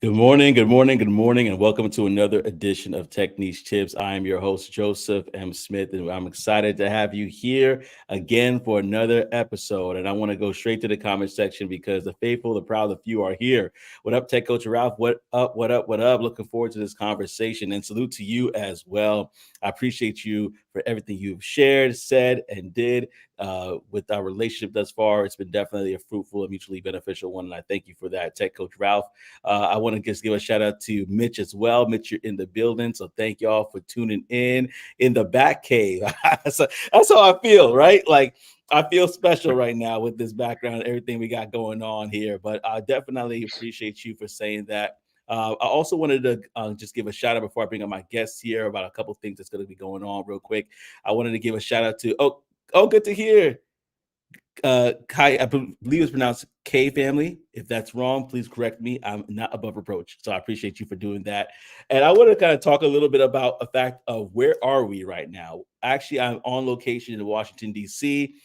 Good morning, and welcome to another edition of Tech Niche Tips. I am your host, Joseph M. Smith, and I'm excited to have you here again for another episode. And I want to go straight to the comment section because the faithful, the proud, the few are here. What up, Tech Coach Ralph? What up, what up, what up? Looking forward to this conversation and salute to you as well. I appreciate you for everything you've shared, said, and did with our relationship thus far. It's been definitely a fruitful and mutually beneficial one, and I thank you for that, Tech Coach Ralph. I want to just give a shout out to Mitch as well. Mitch, you're in the building, so thank y'all for tuning in the back cave. That's how I feel, right? Like I feel special right now with this background and everything we got going on here. But I definitely appreciate you for saying that. I also wanted to just give a shout out before I bring up my guests here about a couple things that's going to be going on real quick. I wanted to give a shout out to good to hear Kai, I believe it's pronounced K family. If that's wrong, please correct me. I'm not above reproach. So I appreciate you for doing that. And I want to kind of talk a little bit about a fact of where are we right now. Actually, I'm on location in Washington, D.C.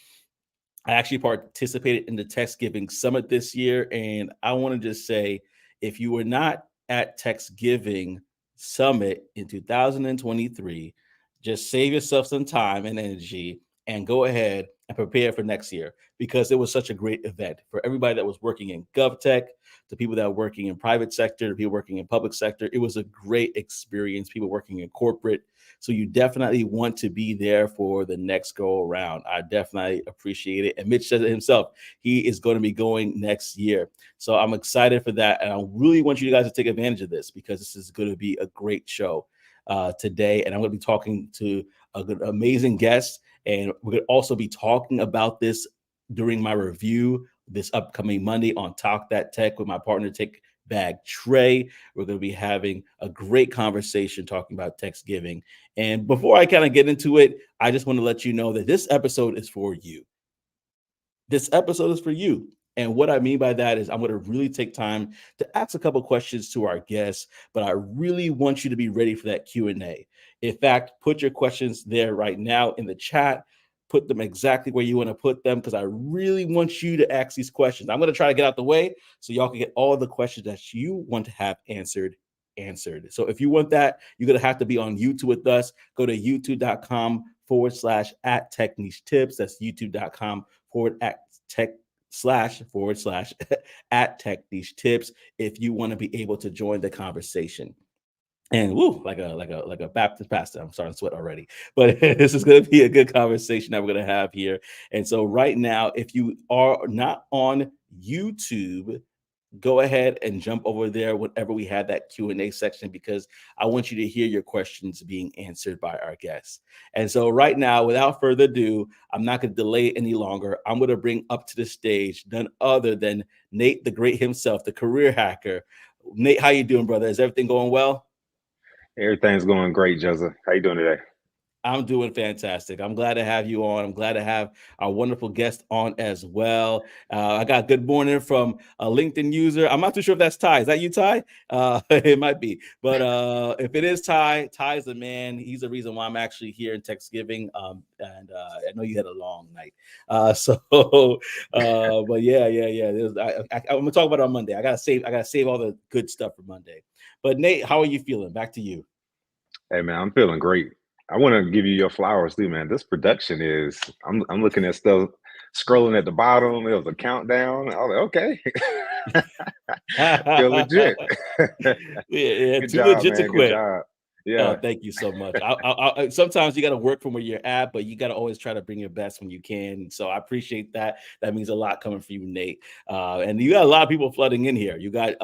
I actually participated in the Text Giving Summit this year. And I want to just say, if you were not at Text Giving Summit in 2023, just save yourself some time and energy and go ahead and prepare for next year because it was such a great event for everybody that was working in GovTech, to people that are working in private sector, to people working in public sector. It was a great experience. People working in corporate. So you definitely want to be there for the next go around. I definitely appreciate it. And Mitch says it himself. He is going to be going next year. So I'm excited for that. And I really want you guys to take advantage of this because this is going to be a great show today. And I'm going to be talking to an amazing guest. And we're going to also be talking about this during my review this upcoming Monday on Talk That Tech with my partner, Tech Bag Trey. We're going to be having a great conversation talking about text giving. And before I kind of get into it, I just want to let you know that this episode is for you. This episode is for you. And what I mean by that is I'm going to really take time to ask a couple questions to our guests, but I really want you to be ready for that Q&A. In fact, put your questions there right now in the chat. Put them exactly where you want to put them because I really want you to ask these questions. I'm going to try to get out the way so y'all can get all the questions that you want to have answered. So if you want that, you're going to have to be on YouTube with us. Go to youtube.com/at Tech Niche Tips. That's youtube.com at at Tech Niche Tips if you want to be able to join the conversation. And woo, like a Baptist pastor. I'm starting to sweat already. But this is going to be a good conversation that we're going to have here. And so right now, if you are not on YouTube, go ahead and jump over there whenever we had that Q&A section because I want you to hear your questions being answered by our guests. And so right now, without further ado, I'm not going to delay any longer. I'm going to bring up to the stage none other than Nate the Great himself, the career hacker. Nate, how you doing, brother? Is everything going well? Everything's going great, Joseph. How you doing today? I'm doing fantastic. I'm glad to have you on. I'm glad to have our wonderful guest on as well. I got good morning from a LinkedIn user. I'm not too sure if that's Ty. Is that you, Ty? It might be. But if it is Ty, Ty's the man. He's the reason why I'm actually here in Thanksgiving. And I know you had a long night. But yeah. I'm gonna talk about it on Monday. I gotta save all the good stuff for Monday. But Nate, how are you feeling? Back to you. Hey man, I'm feeling great. I want to give you your flowers too, man. This production is I'm looking at stuff scrolling at the bottom. It was a countdown. I was like, okay. Feel legit. Yeah, Good too job, legit to man. Good quit. job. Oh, Yeah. thank you so much. Sometimes you got to work from where you're at, but you got to always try to bring your best when you can. So I appreciate that. That means a lot coming from you, Nate. And you got a lot of people flooding in here. You got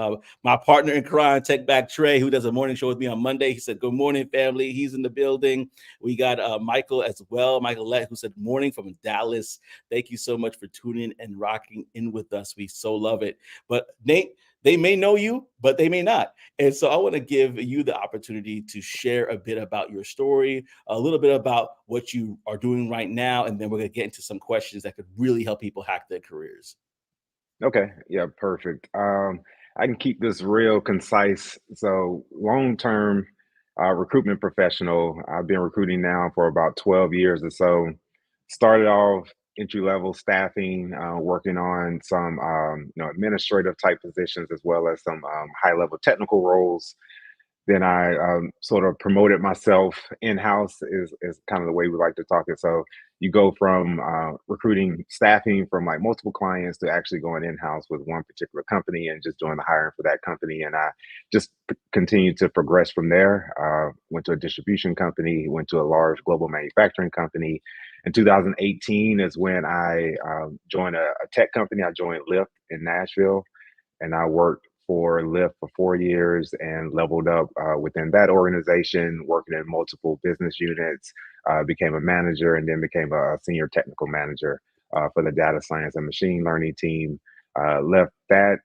my partner in crime, Tech Back Trey, who does a morning show with me on Monday. He said, "Good morning, family." He's in the building. We got Michael as well, Michael Lett, who said, "Morning from Dallas." Thank you so much for tuning and rocking in with us. We so love it. But Nate, they may know you, but they may not. And so I want to give you the opportunity to share a bit about your story, a little bit about what you are doing right now, and then we're going to get into some questions that could really help people hack their careers. Okay. Yeah, perfect. I can keep this real concise. So long-term recruitment professional. I've been recruiting now for about 12 years or so. Started off entry-level staffing, working on some administrative type positions as well as some high-level technical roles. Then I sort of promoted myself in-house is kind of the way we like to talk it. So you go from recruiting staffing from like multiple clients to actually going in-house with one particular company and just doing the hiring for that company. And I just continued to progress from there. Went to a distribution company, went to a large global manufacturing company. In 2018 is when I joined a tech company. I joined Lyft in Nashville, and I worked for Lyft for 4 years and leveled up within that organization, working in multiple business units, became a manager, and then became a senior technical manager for the data science and machine learning team. Left that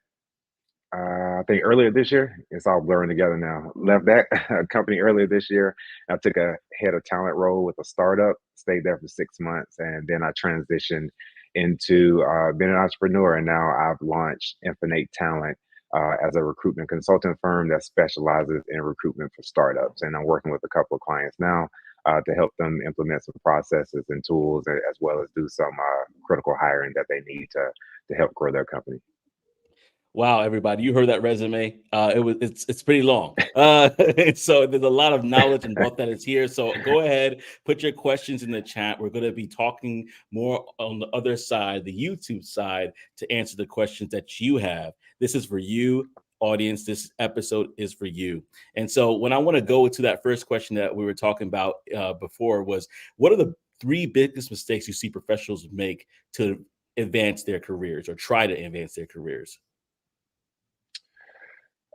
I think earlier this year. It's all blurring together now. Left that company earlier this year. I took a head of talent role with a startup, stayed there for 6 months, and then I transitioned into being an entrepreneur. And now I've launched Infinite Talent as a recruitment consulting firm that specializes in recruitment for startups. And I'm working with a couple of clients now to help them implement some processes and tools, as well as do some critical hiring that they need to help grow their company. Wow, everybody, you heard that resume. It's pretty long. So there's a lot of knowledge and wealth that is here. So go ahead, put your questions in the chat. We're going to be talking more on the other side, the YouTube side, to answer the questions that you have. This is for you, audience. This episode is for you. And so when I want to go to that first question that we were talking about before was, what are the three biggest mistakes you see professionals make to advance their careers or try to advance their careers?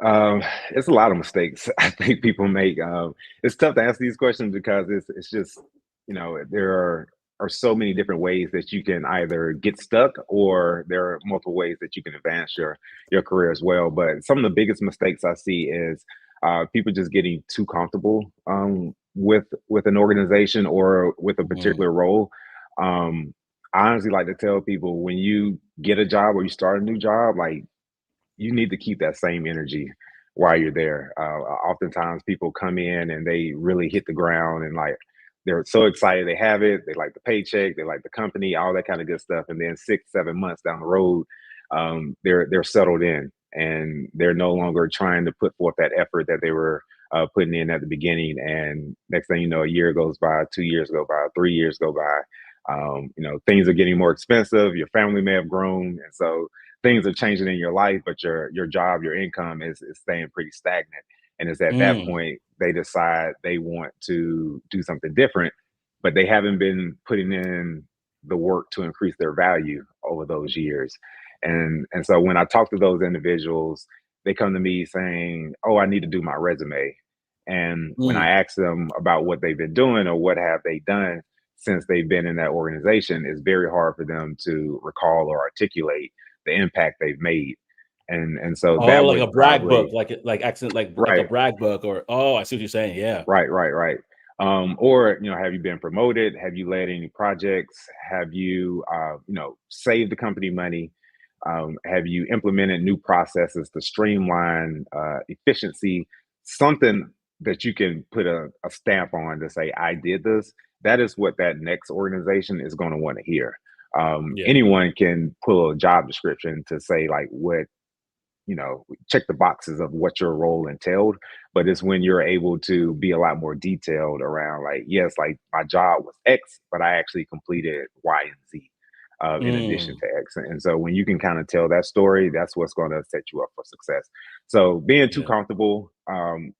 Um, it's a lot of mistakes I think people make. It's tough to answer these questions because it's just, there are so many different ways that you can either get stuck, or there are multiple ways that you can advance your career as well. But some of the biggest mistakes I see is people just getting too comfortable with an organization or with a Mm, particular role. Um, I honestly like to tell people, when you get a job or you start a new job, like, you need to keep that same energy while you're there. Oftentimes people come in and they really hit the ground, and like, they're so excited they have it. They like the paycheck, they like the company, all that kind of good stuff. And then 6, 7 months down the road, they're settled in, and they're no longer trying to put forth that effort that they were putting in at the beginning. And next thing you know, a year goes by, 2 years go by, 3 years go by. Things are getting more expensive. Your family may have grown, and so things are changing in your life, but your job, your income is staying pretty stagnant. And it's at that mm. point they decide they want to do something different, but they haven't been putting in the work to increase their value over those years. And so when I talk to those individuals, they come to me saying, "Oh, I need to do my resume." And when I Mm. ask them about what they've been doing or what have they done since they've been in that organization, it's very hard for them to recall or articulate the impact they've made. And so Oh, that like a would brag book, probably like accent, like a right, brag book, or oh, I see what you're saying. Yeah. right. Or, have you been promoted? Have you led any projects? Have you saved the company money? Have you implemented new processes to streamline efficiency? Something that you can put a stamp on to say, I did this. That is what that next organization is going to want to hear. Yeah. Anyone can pull a job description to say like what, check the boxes of what your role entailed, but it's when you're able to be a lot more detailed around, like, yes, like, my job was X, but I actually completed Y and Z in addition Mm. to X. And so when you can kind of tell that story, that's what's going to set you up for success. So being too Yeah. comfortable,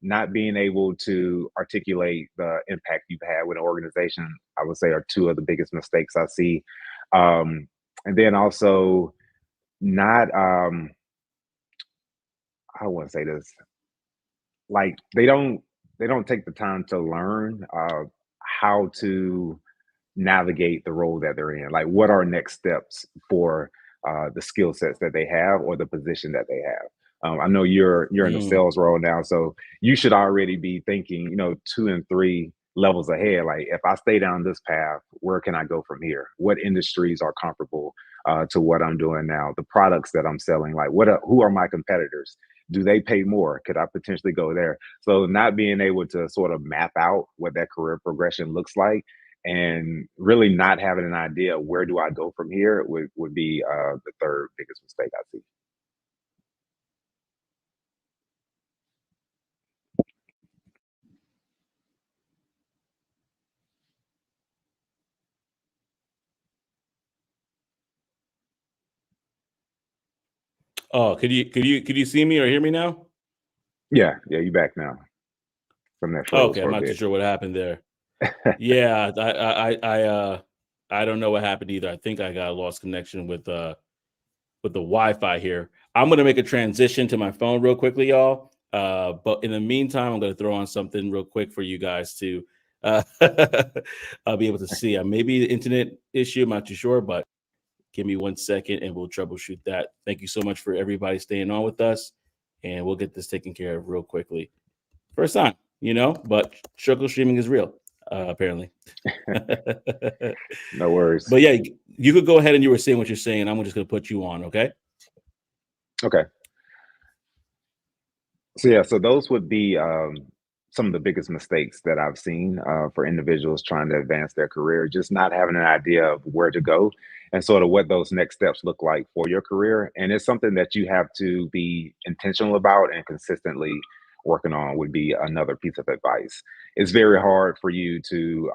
not being able to articulate the impact you've had with an organization, I would say, are two of the biggest mistakes I see. And then also not, I wouldn't say this, like, they don't take the time to learn how to navigate the role that they're in. Like, what are next steps for the skill sets that they have or the position that they have. I know you're in a Mm. sales role now, so you should already be thinking, 2 and 3 levels ahead. Like, if I stay down this path, where can I go from here? What industries are comparable to what I'm doing now? The products that I'm selling, like, who are my competitors? Do they pay more? Could I potentially go there? So not being able to sort of map out what that career progression looks like, and really not having an idea where do I go from here would be the third biggest mistake I see. Oh, could you see me or hear me now? Yeah, yeah, you back now from that froze Okay, I'm for a not too bit. sure what happened there. Yeah, I don't know what happened either. I think I got a lost connection with the Wi-Fi here. I'm gonna make a transition to my phone real quickly, y'all. But in the meantime, I'm gonna throw on something real quick for you guys to uh, I'll be able to see. Maybe the internet issue, I'm not too sure, but give me 1 second and we'll troubleshoot that. Thank you so much for everybody staying on with us, and we'll get this taken care of real quickly. First time, but struggle streaming is real, apparently. But No worries. yeah, you could go ahead and you were saying what you're saying. I'm just going to put you on, okay? Okay. So yeah, so those would be some of the biggest mistakes that I've seen for individuals trying to advance their career, just not having an idea of where to go and sort of what those next steps look like for your career. And it's something that you have to be intentional about and consistently working on would be another piece of advice. It's very hard for you to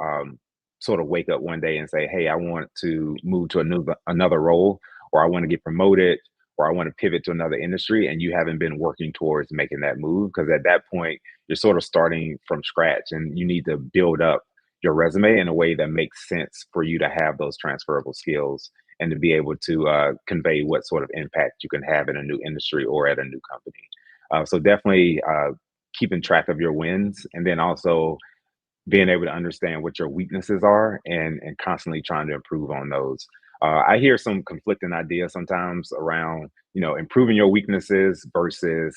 sort of wake up one day and say, "Hey, I want to move to another role, or I want to get promoted, or I want to pivot to another industry," and you haven't been working towards making that move. Because at that point, you're sort of starting from scratch and you need to build up your resume in a way that makes sense for you to have those transferable skills and to be able to convey what sort of impact you can have in a new industry or at a new company. So definitely keeping track of your wins, and then also being able to understand what your weaknesses are and constantly trying to improve on those. I hear some conflicting ideas sometimes around, improving your weaknesses versus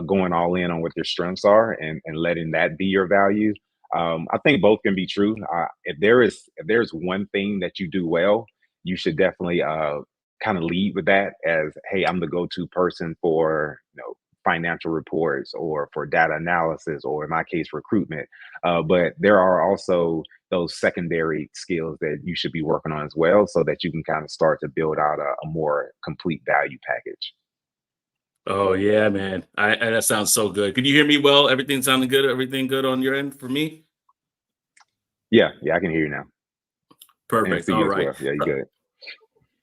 going all in on what your strengths are and letting that be your value. I think both can be true. If there's one thing that you do well, you should definitely kind of lead with that as, hey, I'm the go-to person for financial reports or for data analysis or in my case recruitment. But there are also those secondary skills that you should be working on as well so that you can kind of start to build out a more complete value package. Oh yeah, man. That sounds so good. Can you hear me well? Everything sounding good? Everything good on your end for me? Yeah, yeah, I can hear you now and Perfect. see All you as right. well. Yeah, you good.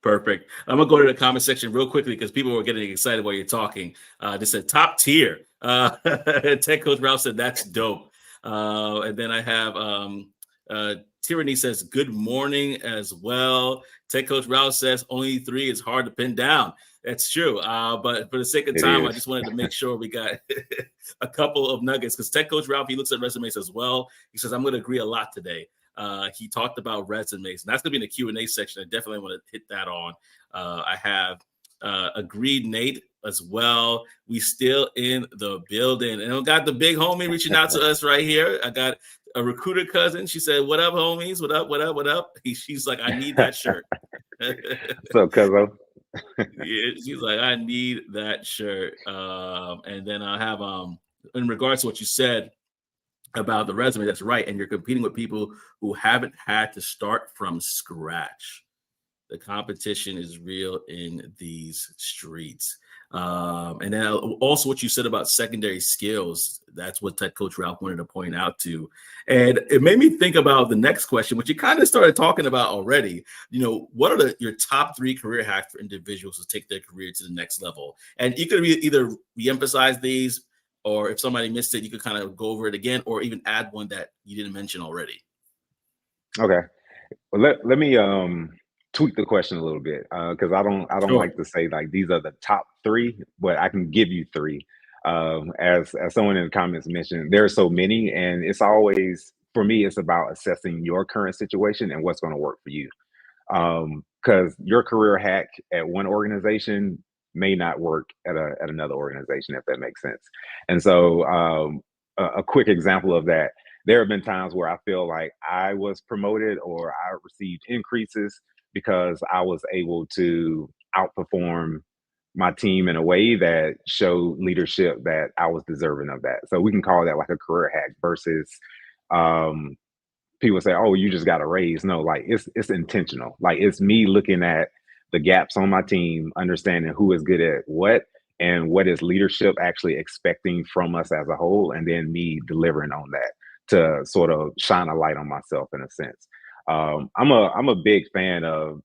Perfect. I'm gonna go to the comment section real quickly because people were getting excited while you're talking. They said top tier. Tech Coach Ralph said that's dope. And then I have Tyranny says good morning as well. Tech Coach Ralph says only three is hard to pin down. That's true. But for the sake of It time, I is. just wanted to make sure we got a couple of nuggets because Tech Coach Ralph, he looks at resumes as well. He says, I'm going to agree a lot today. He talked about resumes, and that's going to be in the Q&A section. I definitely want to hit that on. I have agreed Nate as well. We still in the building, and I got the big homie reaching out to us right here. I got a recruiter cousin. She said, "What up, homies? What up? What up? What up?" She's like, "I need that shirt." So, Cuzzo. Yeah, she's like, "I need that shirt." And then I have in regards to what you said about the resume, that's right. And you're competing with people who haven't had to start from scratch. The competition is real in these streets. And then also what you said about secondary skills, that's what Tech Coach Ralph wanted to point out to. And it made me think about the next question, which you kind of started talking about already. What are your top three career hacks for individuals to take their career to the next level? And you could either re-emphasize these, or if somebody missed it, you could kind of go over it again, or even add one that you didn't mention already. Okay. Well, let me tweak the question a little bit because I don't Sure. like to say like these are the top three, but I can give you three. As someone in the comments mentioned, there are so many, and it's always for me. It's about assessing your current situation and what's going to work for you. Because your career hack at one organization may not work at another organization, if that makes sense. And so, a quick example of that, there have been times where I feel like I was promoted or I received increases because I was able to outperform my team in a way that showed leadership that I was deserving of that. So we can call that like a career hack versus um, people say, "Oh, you just got a raise." No, like it's intentional. Like it's me looking at the gaps on my team, understanding who is good at what and what is leadership actually expecting from us as a whole, and then me delivering on that to sort of shine a light on myself in a sense. I'm a big fan of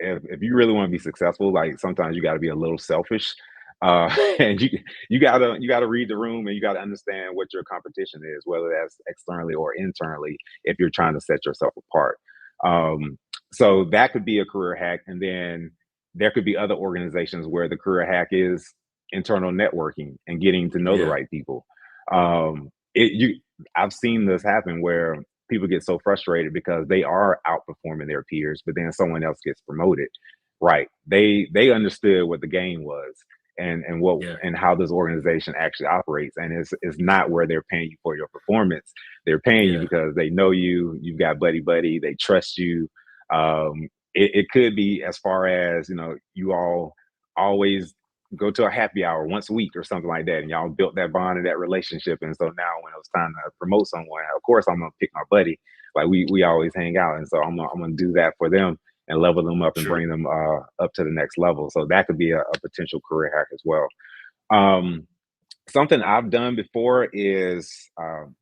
if you really want to be successful, like sometimes you got to be a little selfish, and you gotta read the room and you got to understand what your competition is, whether that's externally or internally, if you're trying to set yourself apart. Um, so that could be a career hack, and then there could be other organizations where the career hack is internal networking and getting to know the Yeah. right people. I've seen this happen where people get so frustrated because they are outperforming their peers, but then someone else gets promoted. Right. They understood what the game was and what Yeah. and how this organization actually operates. And it's not where they're paying you for your performance. They're paying you Yeah. because they know you, you've got buddy, they trust you. It could be as far as, you all always go to a happy hour once a week or something like that, and y'all built that bond and that relationship. And so now when it was time to promote someone, of course I'm gonna pick my buddy. Like we always hang out, and so I'm gonna do that for them and level them up and Sure. bring them up to the next level. So that could be a potential career hack as well. Um, Something I've done before is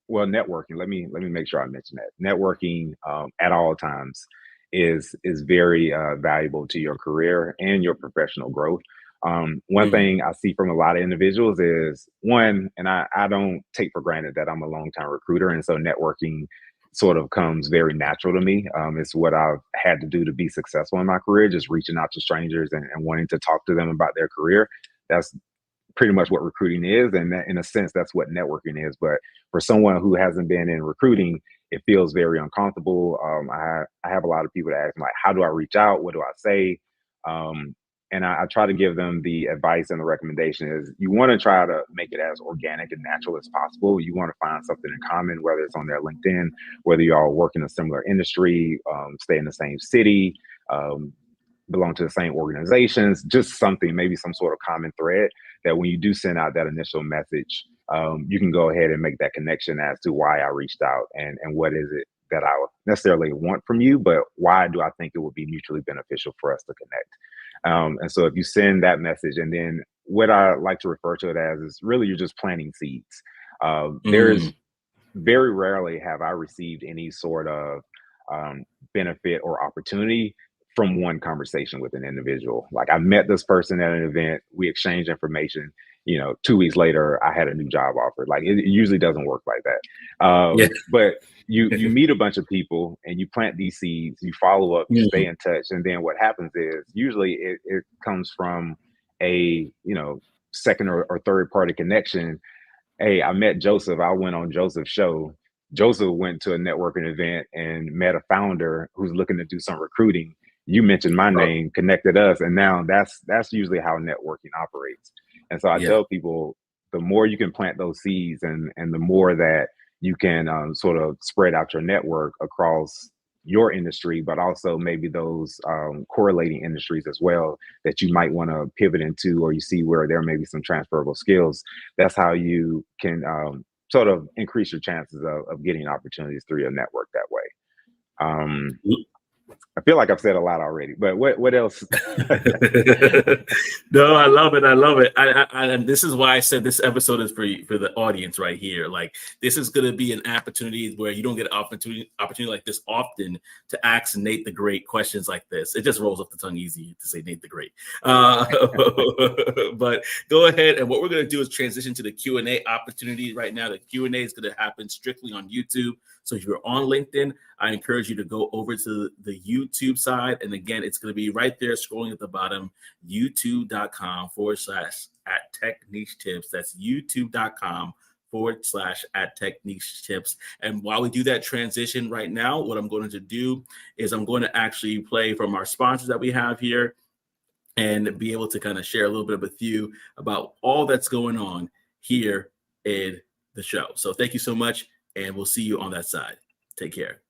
well, networking. Let me make sure I mention that networking at all times is very valuable to your career and your professional growth. One Mm. thing I see from a lot of individuals is one, and I don't take for granted that I'm a long time recruiter, and so networking sort of comes very natural to me. It's what I've had to do to be successful in my career, just reaching out to strangers and wanting to talk to them about their career. That's pretty much what recruiting is, and that, in a sense, that's what networking is. But for someone who hasn't been in recruiting, it feels very uncomfortable. I have a lot of people that ask me, like, how do I reach out? What do I say? Um, and I try to give them the advice and the recommendation is you want to try to make it as organic and natural as possible. You want to find something in common, whether it's on their LinkedIn, whether you all work in a similar industry, stay in the same city, um, belong to the same organizations, just something, maybe some sort of common thread that when you do send out that initial message, you can go ahead and make that connection as to why I reached out and what is it that I necessarily want from you, but why do I think it would be mutually beneficial for us to connect? And so if you send that message, and then what I like to refer to it as is really you're just planting seeds. Mm. There's very rarely have I received any sort of benefit or opportunity from one conversation with an individual. Like I met this person at an event, we exchanged information. 2 weeks later, I had a new job offer. Like it usually doesn't work like that. Yeah. But you meet a bunch of people and you plant these seeds, you follow up, you stay Mm. in touch, and then what happens is usually it comes from a second or third party connection. Hey, I met Joseph. I went on Joseph's show. Joseph went to a networking event and met a founder who's looking to do some recruiting. You mentioned my Oh, name, connected us, and now that's usually how networking operates. And so I yeah. tell people, the more you can plant those seeds, and the more that you can sort of spread out your network across your industry, but also maybe those correlating industries as well that you might want to pivot into, or you see where there may be some transferable skills. That's how you can sort of increase your chances of getting opportunities through your network that way. Um, I feel like I've said a lot already, but what else? No, I love it. I love it. And this is why I said this episode is for the audience right here. Like this is going to be an opportunity where you don't get an opportunity like this often to ask Nate the Great questions like this. It just rolls off the tongue easy to say Nate the Great. But go ahead, and what we're going to do is transition to the Q&A opportunity right now. The Q&A is going to happen strictly on YouTube. So if you're on LinkedIn, I encourage you to go over to the YouTube side. And again, it's going to be right there scrolling at the bottom, youtube.com/@technichetips. That's youtube.com/@technichetips. And while we do that transition right now, what I'm going to do is I'm going to actually play from our sponsors that we have here and be able to kind of share a little bit with you about all that's going on here in the show. So thank you so much, and we'll see you on that side. Take care.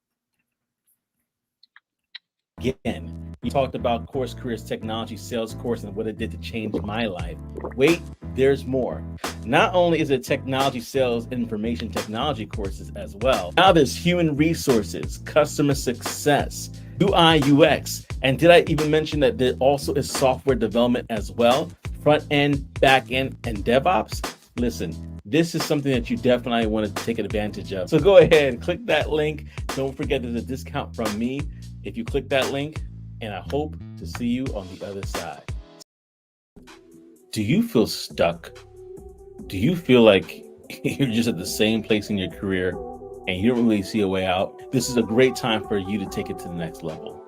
Again, we talked about Course Careers Technology Sales Course and what it did to change my life. Wait there's more. Not only is it technology, sales, information technology courses as well. Now there's human resources, customer success, UI, UX. And did I even mention that there also is software development as well? Front end, back end, and DevOps? Listen, this is something that you definitely want to take advantage of. So go ahead and click that link. Don't forget there's a discount from me if you click that link, and I hope to see you on the other side. Do you feel stuck? Do you feel like you're just at the same place in your career and you don't really see a way out? This is a great time for you to take it to the next level.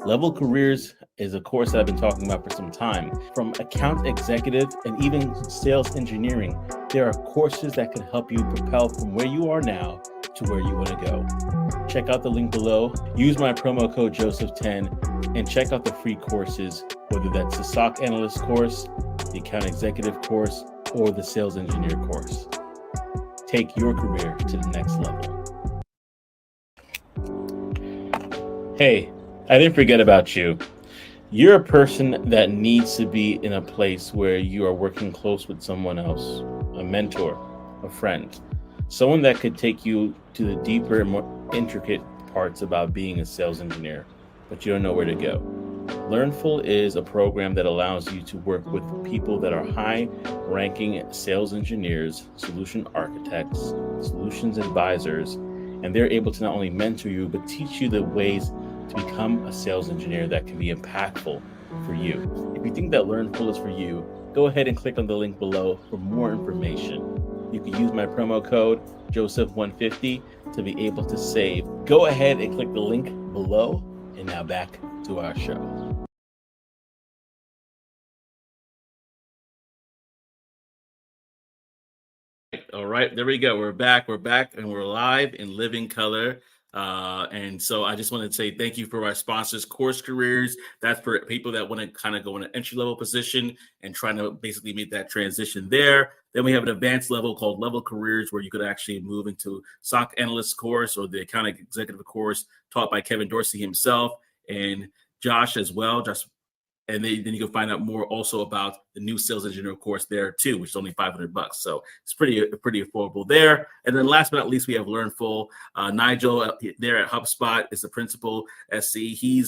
Level Careers is a course that I've been talking about for some time. From account executive and even sales engineering, there are courses that can help you propel from where you are now to where you want to go. Check out the link below, use my promo code Joseph10, and check out the free courses, whether that's the SOC analyst course, the account executive course, or the sales engineer course. Take your career to the next level. Hey, I didn't forget about you. You're a person that needs to be in a place where you are working close with someone else, a mentor, a friend, someone that could take you to the deeper and more intricate parts about being a sales engineer, but you don't know where to go. Learnful is a program that allows you to work with people that are high-ranking sales engineers, solution architects, solutions advisors, and they're able to not only mentor you, but teach you the ways to become a sales engineer that can be impactful for you. If you think that Learnful is for you, go ahead and click on the link below for more information. You can use my promo code Joseph150 to be able to save. Go ahead and click the link below. And now back to our show. All right, there we go. We're back, and we're live in living color. And so I just want to say thank you for our sponsors, Course Careers. That's for people that want to kind of go in an entry-level position and trying to basically make that transition there. Then we have an advanced level called Level Careers, where you could actually move into SOC analyst course or the account executive course taught by Kevin Dorsey himself and Josh as well. And then you can find out more also about the new sales engineer course there too, which is only $500. So it's pretty affordable there. And then last but not least, we have Learnful. Nigel there at HubSpot is the principal SC.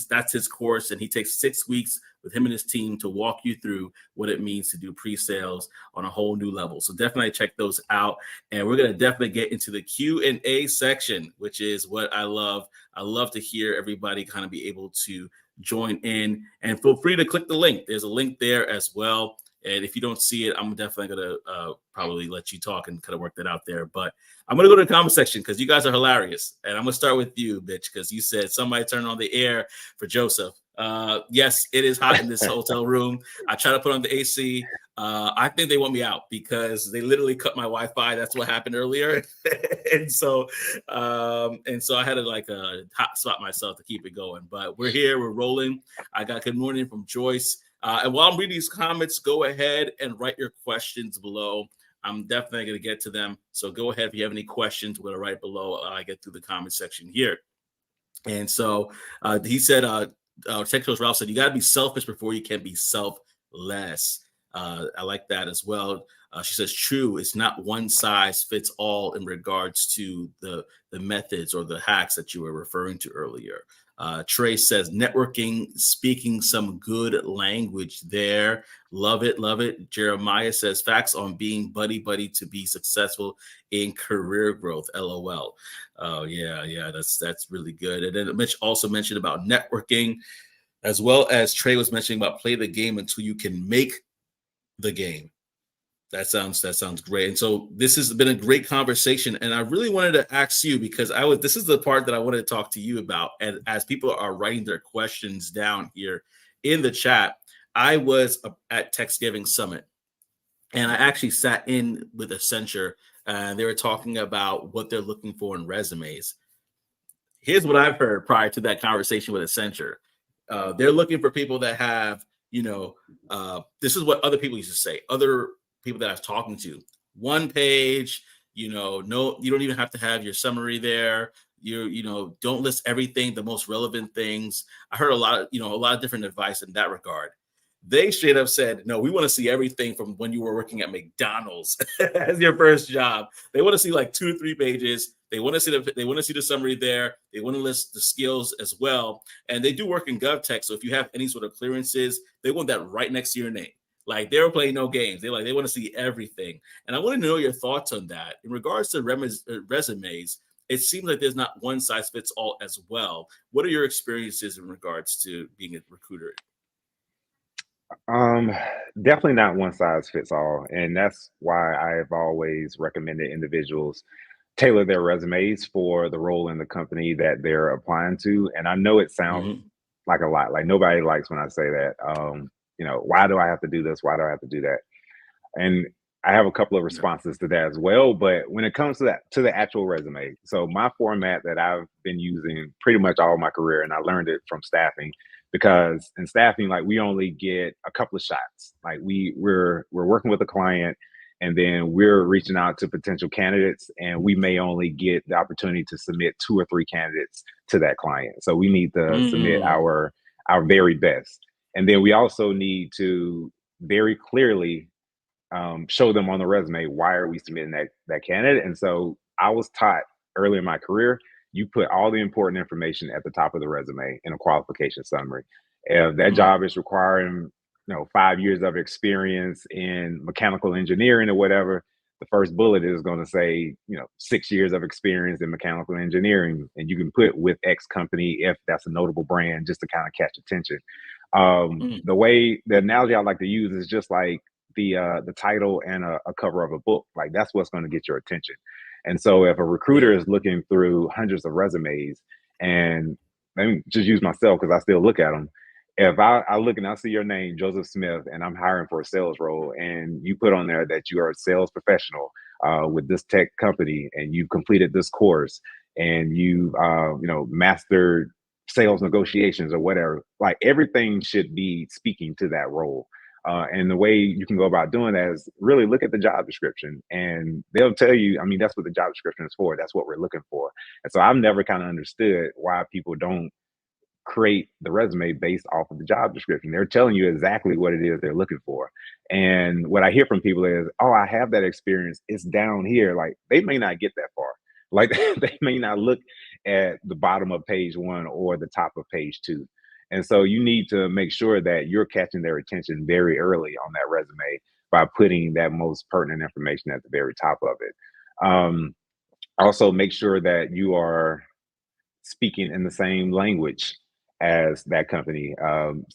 That's his course, and he takes 6 weeks with him and his team to walk you through what it means to do pre-sales on a whole new level. So definitely check those out. And we're going to definitely get into the Q&A section, which is what I love. I love to hear everybody kind of be able to join in, and feel free to click the link. There's a link there as well. And if you don't see it, I'm definitely going to probably let you talk and kind of work that out there. But I'm going to go to the comment section because you guys are hilarious. And I'm going to start with you, bitch, because you said somebody turn on the air for Joseph. Yes, it is hot in this hotel room. I try to put on the AC. I think they want me out because they literally cut my Wi-Fi. That's what happened earlier. and so I had to hot spot myself to keep it going. But we're here, we're rolling. I got good morning from Joyce. And while I'm reading these comments, go ahead and write your questions below. I'm definitely going to get to them. So go ahead if you have any questions. We're going to write below. I get through the comment section here. And so he said, Texas Ralph said, you got to be selfish before you can be selfless. I like that as well. She says, true, it's not one size fits all in regards to the methods or the hacks that you were referring to earlier. Trey says, networking, speaking some good language there. Love it, love it. Jeremiah says, facts on being buddy to be successful in career growth. LOL. Oh, yeah, that's really good. And then Mitch also mentioned about networking, as well as Trey was mentioning about play the game until you can make the game. That sounds great. And so this has been a great conversation. And I really wanted to ask you, because this is the part that I wanted to talk to you about. And as people are writing their questions down here in the chat, I was at Thanksgiving Summit, and I actually sat in with Accenture, and they were talking about what they're looking for in resumes. Here's what I've heard prior to that conversation with Accenture. They're looking for people that have, this is what other people used to say, other people that I was talking to, one page, no, you don't even have to have your summary there. Don't list everything, the most relevant things. I heard a lot of different advice in that regard. They straight up said, no, we want to see everything from when you were working at McDonald's as your first job. They want to see like 2 to 3 pages. They want to see the summary there. They want to list the skills as well. And they do work in GovTech. So if you have any sort of clearances, they want that right next to your name. Like they were playing no games. They want to see everything. And I want to know your thoughts on that. In regards to resumes, it seems like there's not one size fits all as well. What are your experiences in regards to being a recruiter? Um, Definitely not one size fits all, and that's why I've always recommended individuals tailor their resumes for the role in the company that they're applying to. And I know it sounds Mm-hmm. like a lot, like nobody likes when I say that. Why do I have to do this? Why do I have to do that? And I have a couple of responses to that as well. But when it comes to the actual resume, so my format that I've been using pretty much all my career, and I learned it from staffing, because in staffing, like we only get a couple of shots. Like we're working with a client, and then we're reaching out to potential candidates, and we may only get the opportunity to submit 2 or 3 candidates to that client. So we need to submit Mm. our very best. And then we also need to very clearly show them on the resume why are we submitting that candidate. And so I was taught early in my career, you put all the important information at the top of the resume in a qualification summary. If that Mm. job is requiring 5 years of experience in mechanical engineering or whatever, the first bullet is going to say 6 years of experience in mechanical engineering, and you can put with X company if that's a notable brand, just to kind of catch attention. Mm. The analogy I like to use is just like the title and a cover of a book. Like that's what's going to get your attention. And so if a recruiter Yeah. is looking through hundreds of resumes, and let me just use myself because I still look at them. If I look and I see your name, Joseph Smith, and I'm hiring for a sales role, and you put on there that you are a sales professional with this tech company, and you've completed this course, and you mastered sales negotiations or whatever, like everything should be speaking to that role. And the way you can go about doing that is really look at the job description, and they'll tell you, I mean, that's what the job description is for. That's what we're looking for. And so I've never kind of understood why people don't create the resume based off of the job description. They're telling you exactly what it is they're looking for. And what I hear from people is, oh, I have that experience. It's down here. Like they may not get that far. Like they may not look at the bottom of page 1 or the top of page 2. And so you need to make sure that you're catching their attention very early on that resume by putting that most pertinent information at the very top of it. Also, make sure that you are speaking in the same language as that company.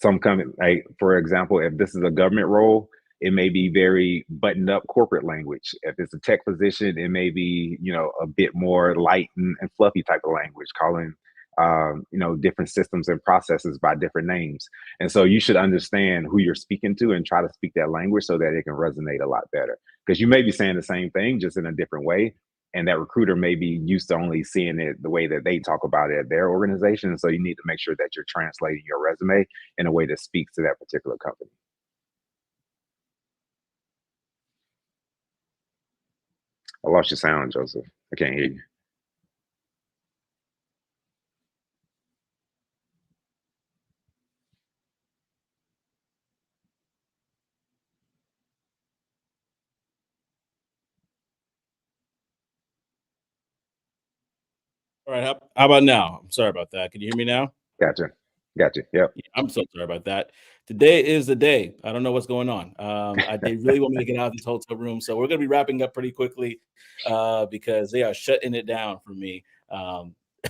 Some company, like for example, if this is a government role, it may be very buttoned up corporate language. If it's a tech position, it may be a bit more light and fluffy type of language, calling different systems and processes by different names. And so you should understand who you're speaking to and try to speak that language so that it can resonate a lot better. Because you may be saying the same thing just in a different way, and that recruiter may be used to only seeing it the way that they talk about it at their organization. So you need to make sure that you're translating your resume in a way that speaks to that particular company. I lost your sound, Joseph. I can't hear you. All right. How about now? I'm sorry about that. Can you hear me now? Gotcha. Gotcha. Yep. Yeah, I'm so sorry about that. Today is the day. I don't know what's going on. They really want me to get out of this hotel room, so we're gonna be wrapping up pretty quickly because they are shutting it down for me.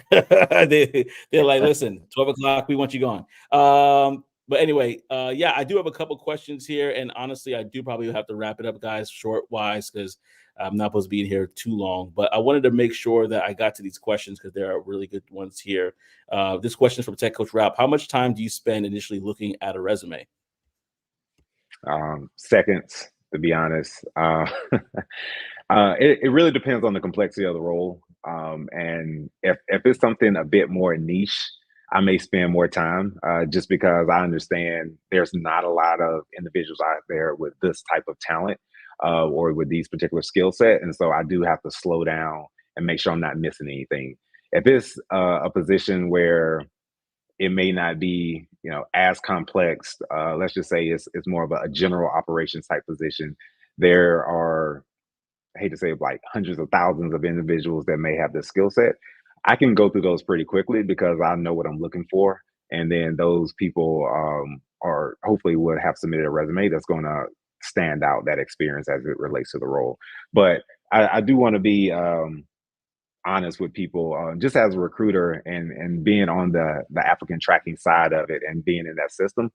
They're like, listen, 12 o'clock, we want you gone. But anyway, yeah, I do have a couple questions here, and honestly, I do probably have to wrap it up, guys, short wise, because I'm not supposed to be in here too long. But I wanted to make sure that I got to these questions because there are really good ones here. This question is from Tech Coach Rap. How much time do you spend initially looking at a resume? Seconds, to be honest. It really depends on the complexity of the role. And if it's something a bit more niche, I may spend more time just because I understand there's not a lot of individuals out there with this type of talent or with these particular skill set. And so I do have to slow down and make sure I'm not missing anything. If it's a position where it may not be, as complex. Let's just say it's more of a general operations type position. There are, I hate to say, like hundreds of thousands of individuals that may have this skill set. I can go through those pretty quickly because I know what I'm looking for, and then those people are hopefully would have submitted a resume that's going to stand out that experience as it relates to the role. But I do want to be honest with people, just as a recruiter and being on the applicant tracking side of it and being in that system.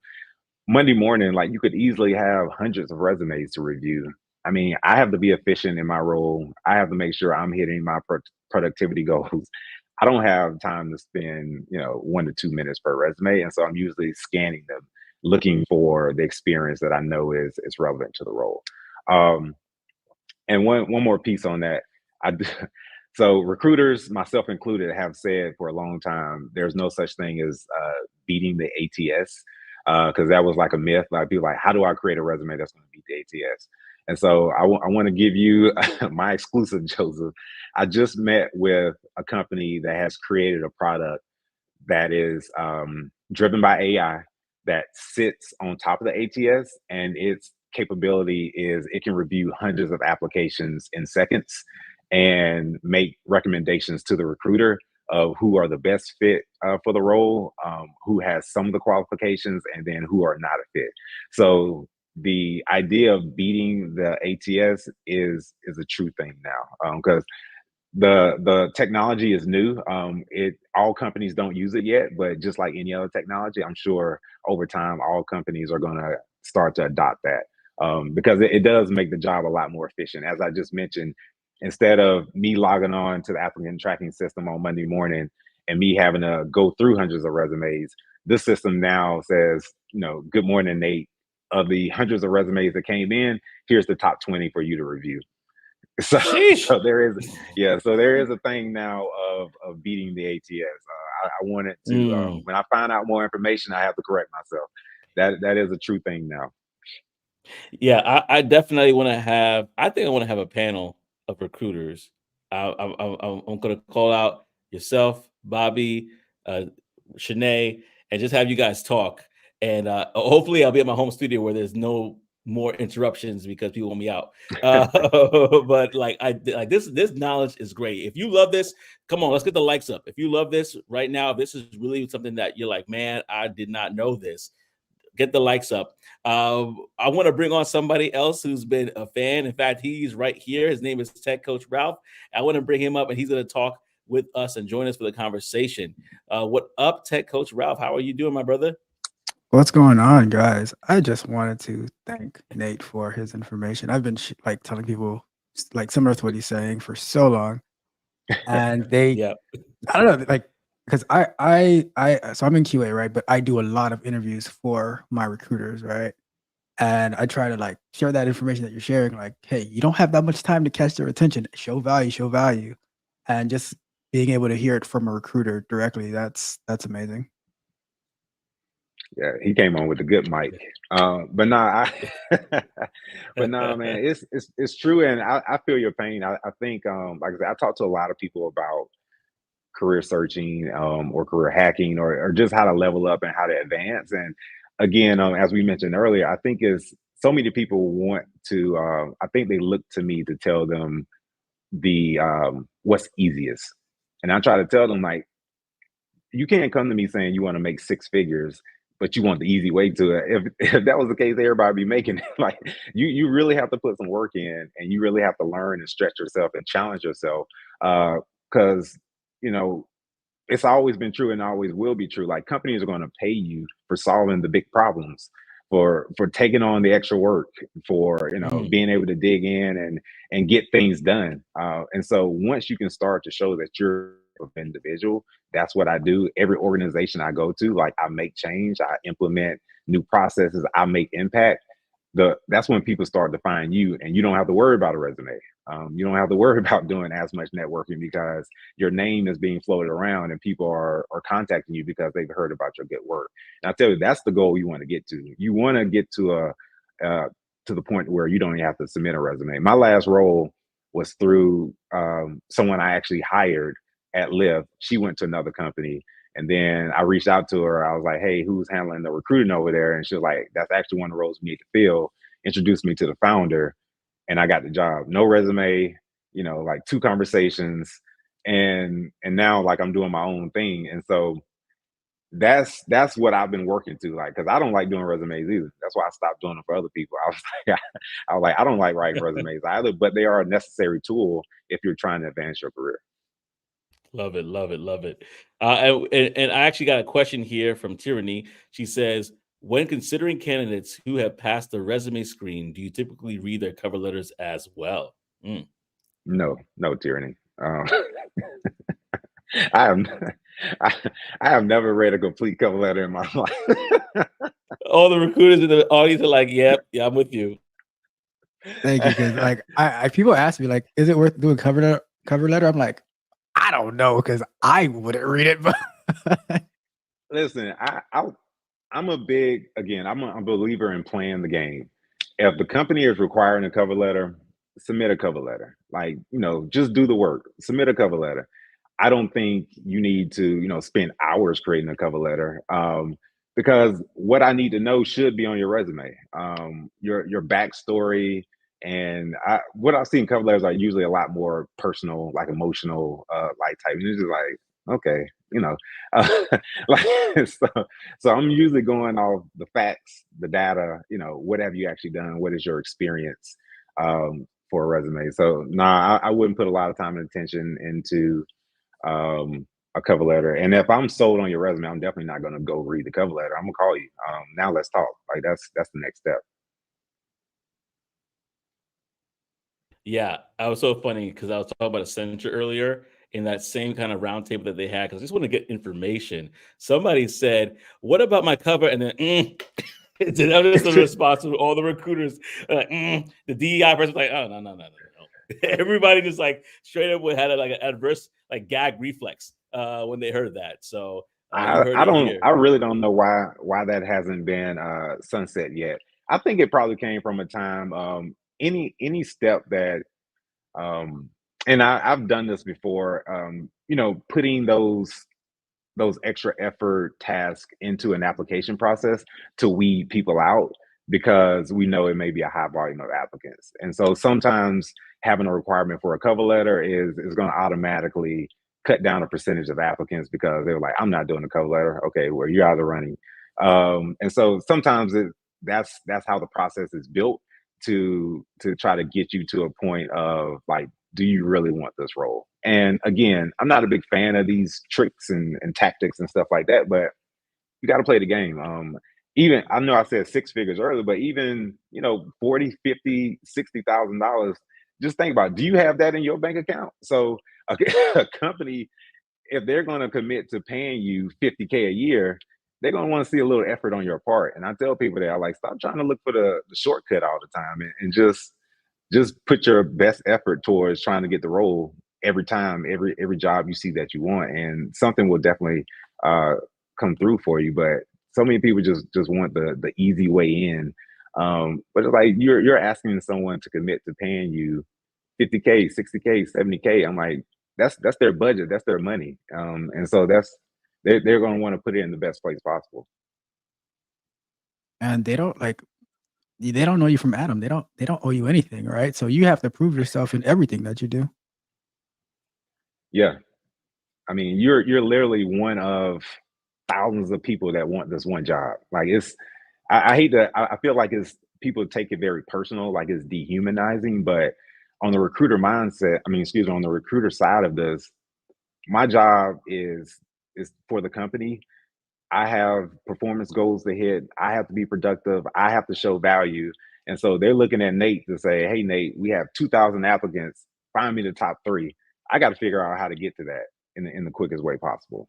Monday morning, like you could easily have hundreds of resumes to review. I mean, I have to be efficient in my role. I have to make sure I'm hitting my productivity goals. I don't have time to spend, 1 to 2 minutes per resume, and so I'm usually scanning them, looking for the experience that I know is relevant to the role. Um, and one more piece on that, I do, so recruiters, myself included, have said for a long time there's no such thing as beating the ATS, because that was like a myth. Like people like, how do I create a resume that's going to beat the ATS? And so I want to give you my exclusive, Joseph. I just met with a company that has created a product that is driven by AI that sits on top of the ATS, and its capability is it can review hundreds of applications in seconds and make recommendations to the recruiter of who are the best fit for the role, who has some of the qualifications, and then who are not a fit. So the idea of beating the ATS is a true thing now, because the technology is new. It all companies don't use it yet, but just like any other technology, I'm sure over time all companies are going to start to adopt that, because it does make the job a lot more efficient. As I just mentioned, instead of me logging on to the applicant tracking system on Monday morning and me having to go through hundreds of resumes, this system now says, good morning, Nate. Of the hundreds of resumes that came in, here's the top 20 for you to review. So, Sheesh. so there is, yeah. So there is a thing now of beating the ATS. I wanted to, Mm. when I find out more information, I have to correct myself. That is a true thing now. Yeah, I definitely want to have. I think I want to have a panel of recruiters. I'm going to call out yourself, Bobby, uh, Shanae, and just have you guys talk. And hopefully, I'll be at my home studio where there's no more interruptions because people want me out. But like this knowledge is great. If you love this, come on, let's get the likes up. If you love this right now, if this is really something that you're like, man, I did not know this, get the likes up. I want to bring on somebody else who's been a fan. In fact, he's right here. His name is Tech Coach Ralph. I want to bring him up, and he's going to talk with us and join us for the conversation. What up, Tech Coach Ralph? How are you doing, my brother? What's going on, guys? I just wanted to thank Nate for his information. I've been like telling people like similar to what he's saying for so long, and Yeah. I don't know, like because so I'm in QA, right? But I do a lot of interviews for my recruiters, right? And I try to like share that information that you're sharing, like, hey, you don't have that much time to catch their attention. Show value, and just being able to hear it from a recruiter directly, that's amazing. Yeah, he came on with a good mic. But nah, but nah, man, it's true, and I feel your pain. I think, like I said, I talk to a lot of people about career searching, or career hacking, or just how to level up and how to advance. And again, as we mentioned earlier, I think is so many people want to. I think they look to me to tell them the what's easiest, and I try to tell them like, you can't come to me saying you want to make six figures, but you want the easy way to it. If that was the case, everybody be making it. Like you really have to put some work in, and you really have to learn and stretch yourself and challenge yourself. Because you know it's always been true and always will be true. Like companies are going to pay you for solving the big problems, for taking on the extra work, for Mhm. being able to dig in and get things done. And so once you can start to show that you're an individual, that's what I do. Every organization I go to, like I make change, I implement new processes, I make impact. That's when people start to find you, and you don't have to worry about a resume. You don't have to worry about doing as much networking because your name is being floated around and people are contacting you because they've heard about your good work. And I tell you, that's the goal you want to get to. You want to get uh, to the point where you don't even have to submit a resume. My last role was through someone I actually hired, at Lyft. She went to another company. And then I reached out to her. I was like, hey, who's handling the recruiting over there? And she was like, that's actually one of the roles we need to fill. Introduced me to the founder, and I got the job. No resume, like 2 conversations. And now like I'm doing my own thing. And so that's what I've been working to, like, because I don't like doing resumes either. That's why I stopped doing them for other people. I don't like writing resumes either, but they are a necessary tool if you're trying to advance your career. Love it, love it, love it. And I actually got a question here from Tyranny. She says, when considering candidates who have passed the resume screen, do you typically read their cover letters as well? No tyranny. I have I, I have never read a complete cover letter in my life. All the recruiters in the audience are like, yep, yeah, I'm with you. Thank you, because like I people ask me like, is it worth doing cover letter? I'm like, I don't know, because I wouldn't read it. But Listen, I'm a believer in playing the game. If the company is requiring a cover letter, submit a cover letter. Like, just do the work. Submit a cover letter. I don't think you need to, spend hours creating a cover letter, because what I need to know should be on your resume. Your backstory, and what I've seen cover letters are usually a lot more personal, like emotional, like type. And it's just like, okay, like so I'm usually going off the facts, the data. What have you actually done? What is your experience, for a resume? So I wouldn't put a lot of time and attention into a cover letter. And if I'm sold on your resume, I'm definitely not going to go read the cover letter. I'm gonna call you. Now let's talk. Like that's the next step. Yeah, I was so funny because I was talking about Accenture earlier in that same kind of roundtable that they had because I just want to get information. Somebody said, "What about my cover?" And then, that was the response of all the recruiters. The DEI person was like, "Oh no." Everybody just like straight up had like an adverse like gag reflex when they heard that. So you heard it here. I really don't know why that hasn't been sunset yet. I think it probably came from a time, any step that, and I've done this before, putting those extra effort tasks into an application process to weed people out, because we know it may be a high volume of applicants. And so sometimes having a requirement for a cover letter is going to automatically cut down a percentage of applicants because they're like, I'm not doing a cover letter. Okay, well, you're out of the running. And so sometimes that's how the process is built to try to get you to a point of like, do you really want this role? And again, I'm not a big fan of these tricks and tactics and stuff like that, but you got to play the game. Even I know I said 6 figures earlier, but even 40, 50, $60,000. Just think about it. Do you have that in your bank account? So a company, if they're going to commit to paying you $50K a year, they're going to want to see a little effort on your part. And I tell people that I like, stop trying to look for the shortcut all the time, and just put your best effort towards trying to get the role every time, every job you see that you want, and something will definitely come through for you. But so many people just want the easy way in. But it's like you're asking someone to commit to paying you 50K, 60K, 70K. I'm like, that's their budget, that's their money, and so they're going to want to put it in the best place possible. and they don't know you from Adam. They don't owe you anything, right? So you have to prove yourself in everything that you do. Yeah, I mean, you're literally one of thousands of people that want this one job. Like I hate to, I feel like it's people take it very personal, like it's dehumanizing. But on the recruiter mindset, on the recruiter side of this, my job is for the company. I have performance goals to hit. I have to be productive. I have to show value. And so they're looking at Nate to say, hey, Nate, we have 2,000 applicants. Find me the top 3. I got to figure out how to get to that in the quickest way possible.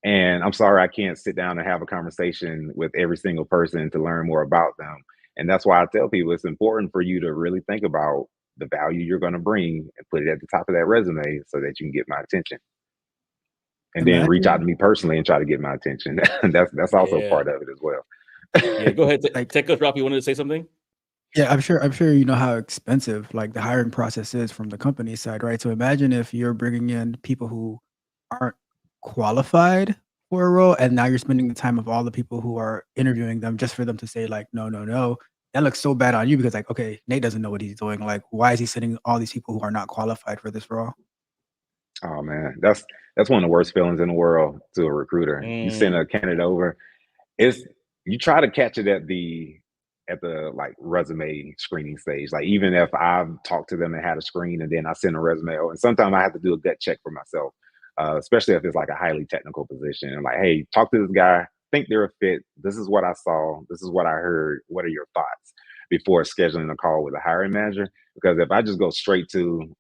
And I'm sorry, I can't sit down and have a conversation with every single person to learn more about them. And that's why I tell people it's important for you to really think about the value you're going to bring and put it at the top of that resume so that you can get my attention. And then reach out to me personally and try to get my attention. That's also part of it as well. Yeah, go ahead. Tech Coach Ralph, you wanted to say something? Yeah, I'm sure you know how expensive like the hiring process is from the company side, right? So imagine if you're bringing in people who aren't qualified for a role, and now you're spending the time of all the people who are interviewing them just for them to say like, no, no, no. That looks so bad on you because like, okay, Nate doesn't know what he's doing. Like, why is he sending all these people who are not qualified for this role? Oh man, that's one of the worst feelings in the world to a recruiter. You send Mm, a candidate over, it's you try to catch it at the like resume screening stage. Like even if I've talked to them and had a screen and then I send a resume over, and sometimes I have to do a gut check for myself, especially if it's like a highly technical position. And like, hey, talk to this guy, think they're a fit. This is what I saw. This is what I heard. What are your thoughts before scheduling a call with a hiring manager? Because if I just go straight to,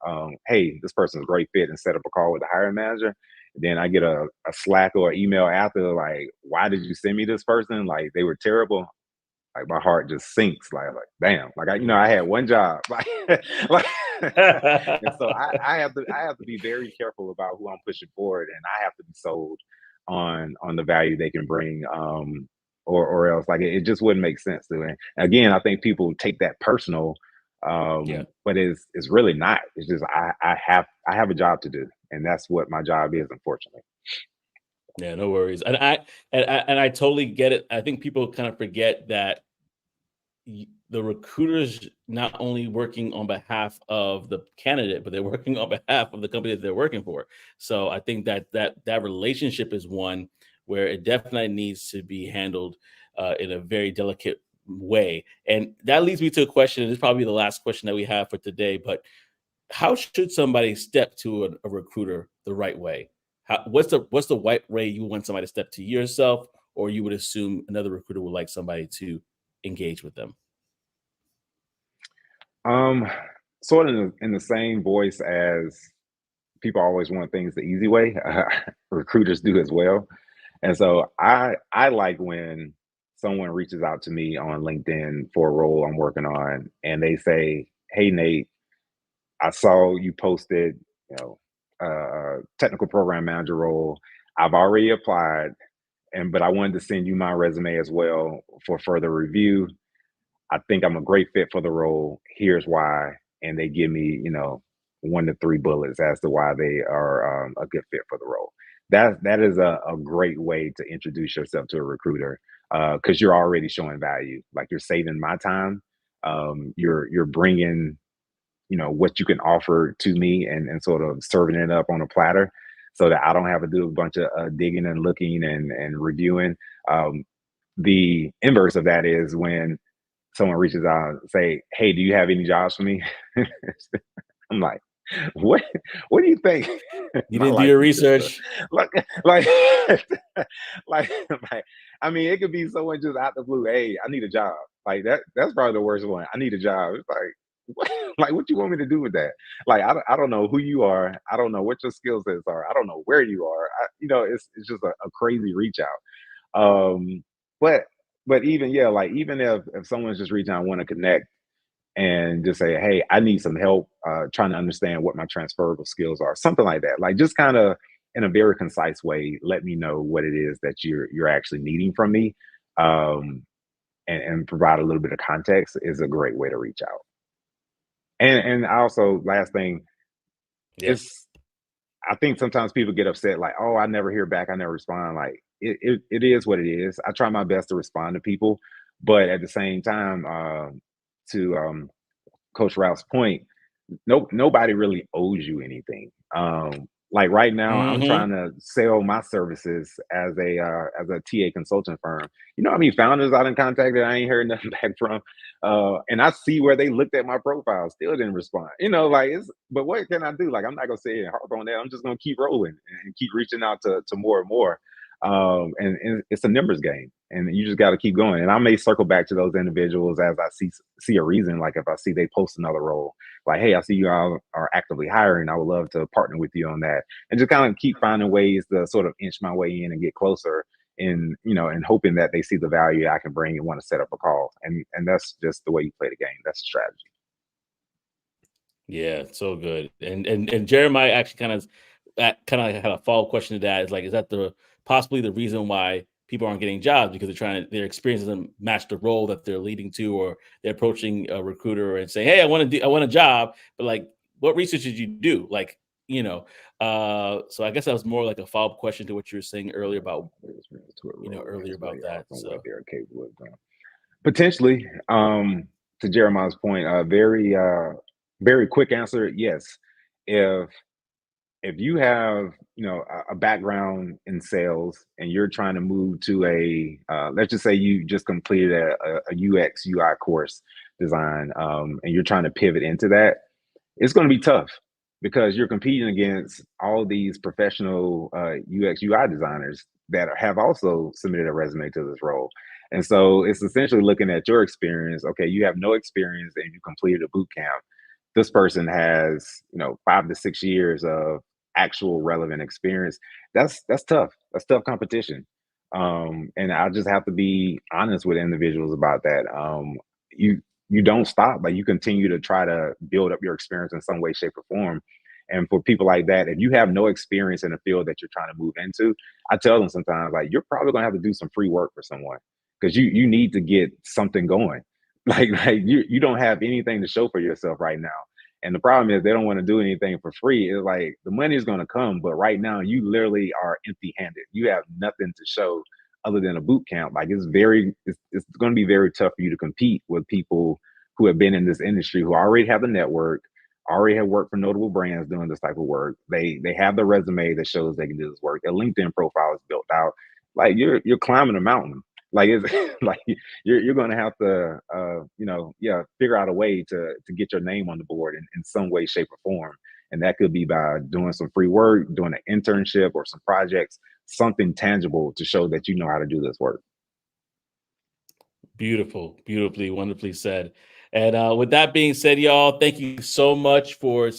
hey, this person's a great fit and set up a call with the hiring manager, then I get a Slack or email after, like, why did you send me this person? Like, they were terrible. Like, my heart just sinks. Like damn. Like, I had one job. Like, and so I have to be very careful about who I'm pushing forward, and I have to be sold on the value they can bring. Or else like it just wouldn't make sense to me. Again, I think people take that personal, yeah. but it's really not. It's just I have a job to do, and that's what my job is, unfortunately. Yeah, no worries. And I totally get it. I think people kind of forget that the recruiters not only working on behalf of the candidate, but they're working on behalf of the company that they're working for. So I think that relationship is one where it definitely needs to be handled in a very delicate way. And that leads me to a question. And this is probably the last question that we have for today. But how should somebody step to a recruiter the right way? What's the right way you want somebody to step to yourself, or you would assume another recruiter would like somebody to engage with them? Um, Sort of in the same voice as people always want things the easy way, recruiters do as well. And so I like when someone reaches out to me on LinkedIn for a role I'm working on, and they say, "Hey Nate, I saw you posted, you know, technical program manager role. I've already applied, and but I wanted to send you my resume as well for further review. I think I'm a great fit for the role. Here's why." And they give me, 1 to 3 bullets as to why they are a good fit for the role. That is a great way to introduce yourself to a recruiter, because you're already showing value. Like you're saving my time. You're bringing, what you can offer to me, and sort of serving it up on a platter so that I don't have to do a bunch of digging and looking and reviewing. Um, the inverse of that is when someone reaches out and say, "Hey, do you have any jobs for me?" I'm like, "What? What do you think You my didn't do life your consists of?" research. Like, like, like, like, I mean, it could be someone just out the blue. "Hey, I need a job." Like that. That's probably the worst one. I need a job. It's like, what? Like, what you want me to do with that? Like, I don't know who you are. I don't know what your skill sets are. I don't know where you are. It's just a crazy reach out. But even, yeah, like even if someone's just reaching out, want to connect and just say, "Hey, I need some help trying to understand what my transferable skills are," something like that. Like just kind of in a very concise way, let me know what it is that you're actually needing from me, um, and provide a little bit of context is a great way to reach out. And I also, last thing, Yeah. it's I think sometimes people get upset, like, "Oh, I never hear back, I never respond." Like it is what it is. I try my best to respond to people, but at the same time, to Coach Ralph's point, nobody really owes you anything. Like right now, I'm Hmm. trying to sell my services as a TA consulting firm. You know how many founders I done contacted, I ain't heard nothing back from. And I see where they looked at my profile, still didn't respond. Like but what can I do? Like I'm not gonna sit here and harp on that. I'm just gonna keep rolling and keep reaching out to more and more. And it's a numbers game, and you just got to keep going. And I may circle back to those individuals as I see a reason. Like if I see they post another role, like, "Hey, I see you all are actively hiring. I would love to partner with you on that," and just kind of keep finding ways to sort of inch my way in and get closer. And hoping that they see the value I can bring and want to set up a call. And that's just the way you play the game. That's a strategy. Yeah, so good. And Jeremiah actually kind of had a follow-up question to that. Is like, is that the possibly the reason why people aren't getting jobs because their experience doesn't match the role that they're leading to, or they're approaching a recruiter and saying, "Hey, I want a job," but like, what research did you do? Like, so I guess that was more like a follow-up question to what you were saying earlier about, earlier about that. So they're capable of doing. Potentially, to Jeremiah's point, very quick answer. Yes, if you have a background in sales and you're trying to move to let's just say you just completed a UX UI course design, and you're trying to pivot into that, it's going to be tough because you're competing against all these professional UX UI designers that have also submitted a resume to this role. And so it's essentially looking at your experience. Okay, you have no experience and you completed a boot camp. This person has 5 to 6 years of actual relevant experience. That's tough. That's tough competition. And I just have to be honest with individuals about that. You don't stop, like you continue to try to build up your experience in some way, shape, or form. And for people like that, if you have no experience in the field that you're trying to move into, I tell them sometimes, like, you're probably gonna have to do some free work for someone because you need to get something going. Like you don't have anything to show for yourself right now. And the problem is they don't want to do anything for free. It's like the money is going to come, but right now you literally are empty-handed. You have nothing to show other than a boot camp. Like it's going to be very tough for you to compete with people who have been in this industry, who already have the network, already have worked for notable brands doing this type of work. They have the resume that shows they can do this work. Their LinkedIn profile is built out. Like you're climbing a mountain. Like it's like you're going to have to figure out a way to get your name on the board in some way, shape, or form. And that could be by doing some free work, doing an internship or some projects, something tangible to show that you know how to do this work. beautiful, beautifully, wonderfully said. And with that being said, y'all, thank you so much for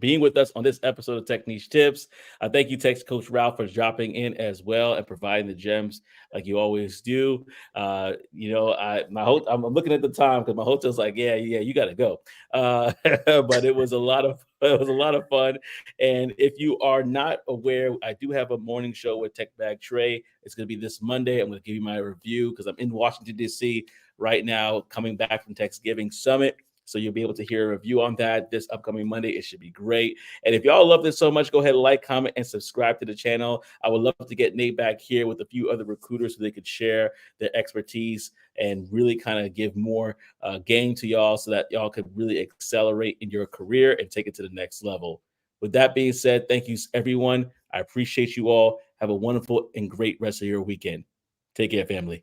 being with us on this episode of Tech Niche Tips. Thank you, Tech Coach Ralph, for dropping in as well and providing the gems like you always do. I'm looking at the time because my hotel's like, yeah, you got to go. But it was a lot of fun. And if you are not aware, I do have a morning show with Tech Bag Trey. It's going to be this Monday. I'm going to give you my review because I'm in Washington, D.C. right now, coming back from Thanksgiving Summit. So you'll be able to hear a review on that this upcoming Monday. It should be great. And if y'all love this so much, go ahead and like, comment, and subscribe to the channel. I would love to get Nate back here with a few other recruiters so they could share their expertise and really kind of give more game to y'all so that y'all could really accelerate in your career and take it to the next level. With that being said, thank you, everyone. I appreciate you all. Have a wonderful and great rest of your weekend. Take care, family.